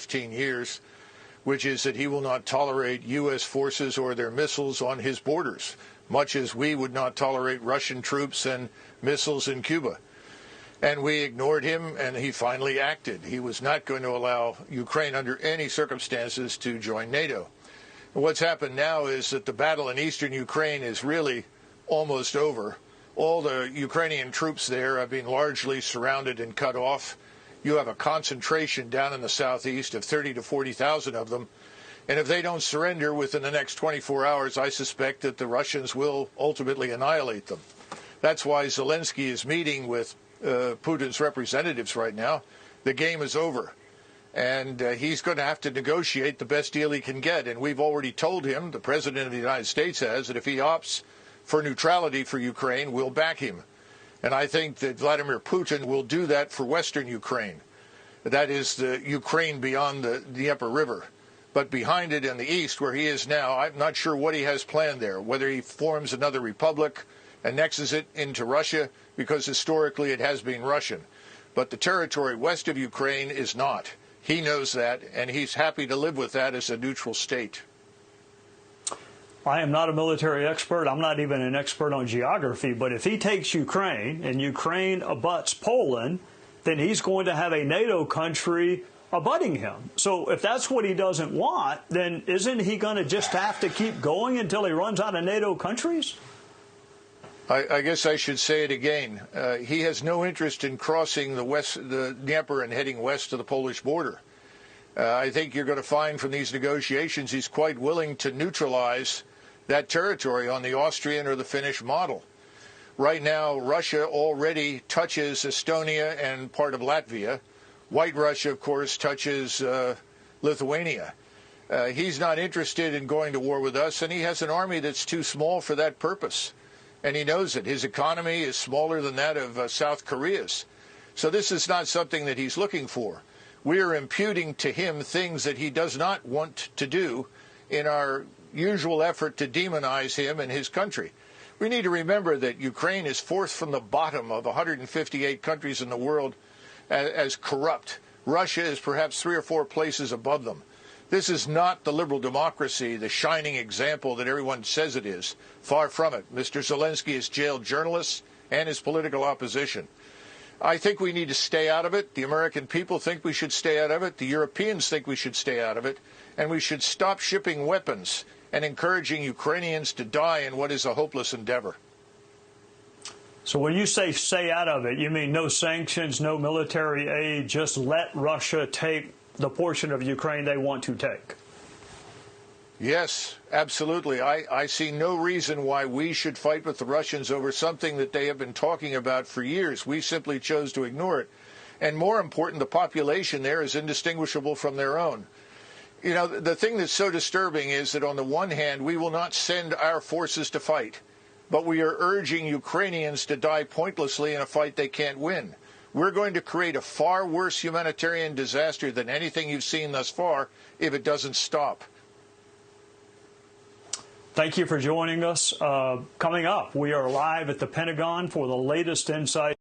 15 years, which is that he will not tolerate U.S. forces or their missiles on his borders, much as we would not tolerate Russian troops and missiles in Cuba. And we ignored him, and he finally acted. He was not going to allow Ukraine under any circumstances to join NATO. What's happened now is that the battle in eastern Ukraine is really almost over. All the Ukrainian troops there have been largely surrounded and cut off. You have a concentration down in the southeast of 30 to 40,000 of them. And if they don't surrender within the next 24 hours, I suspect that the Russians will ultimately annihilate them. That's why Zelensky is meeting with Putin's representatives right now. The game is over. And he's going to have to negotiate the best deal he can get. And we've already told him, the President of the United States has, that if he opts for neutrality for Ukraine, we'll back him. And I think that Vladimir Putin will do that for Western Ukraine. That is the Ukraine beyond the Dnieper River. But behind it in the east, where he is now, I'm not sure what he has planned there, whether he forms another republic, annexes it into Russia, because historically it has been Russian. But the territory west of Ukraine is not. He knows that, and he's happy to live with that as a neutral state. I am not a military expert. I'm not even an expert on geography. But if he takes Ukraine and Ukraine abuts Poland, then he's going to have a NATO country abutting him. So if that's what he doesn't want, then isn't he going to just have to keep going until he runs out of NATO countries? I guess I should say it again. He has no interest in crossing the Dnieper and heading west to the Polish border. I think you're going to find from these negotiations he's quite willing to neutralize that territory on the Austrian or the Finnish model. Right now, Russia already touches Estonia and part of Latvia. White Russia, of course, touches Lithuania. He's not interested in going to war with us, and he has an army that's too small for that purpose. And he knows it. His economy is smaller than that of South Korea's. So this is not something that he's looking for. We are imputing to him things that he does not want to do in our usual effort to demonize him and his country. We need to remember that Ukraine is fourth from the bottom of 158 countries in the world as corrupt. Russia is perhaps 3 or 4 places above them. This is not the liberal democracy, the shining example that everyone says it is. Far from it. Mr. Zelensky has jailed journalists and his political opposition. I think we need to stay out of it. The American people think we should stay out of it. The Europeans think we should stay out of it. And we should stop shipping weapons and encouraging Ukrainians to die in what is a hopeless endeavor. So when you say stay out of it, you mean no sanctions, no military aid, just let Russia take the portion of Ukraine they want to take? Yes, absolutely. I see no reason why we should fight with the Russians over something that they have been talking about for years. We simply chose to ignore it. And more important, the population there is indistinguishable from their own. You know, the thing that's so disturbing is that on the one hand, we will not send our forces to fight, but we are urging Ukrainians to die pointlessly in a fight they can't win. We're going to create a far worse humanitarian disaster than anything you've seen thus far if it doesn't stop. Thank you for joining us. Coming up, we are live at the Pentagon for the latest insight.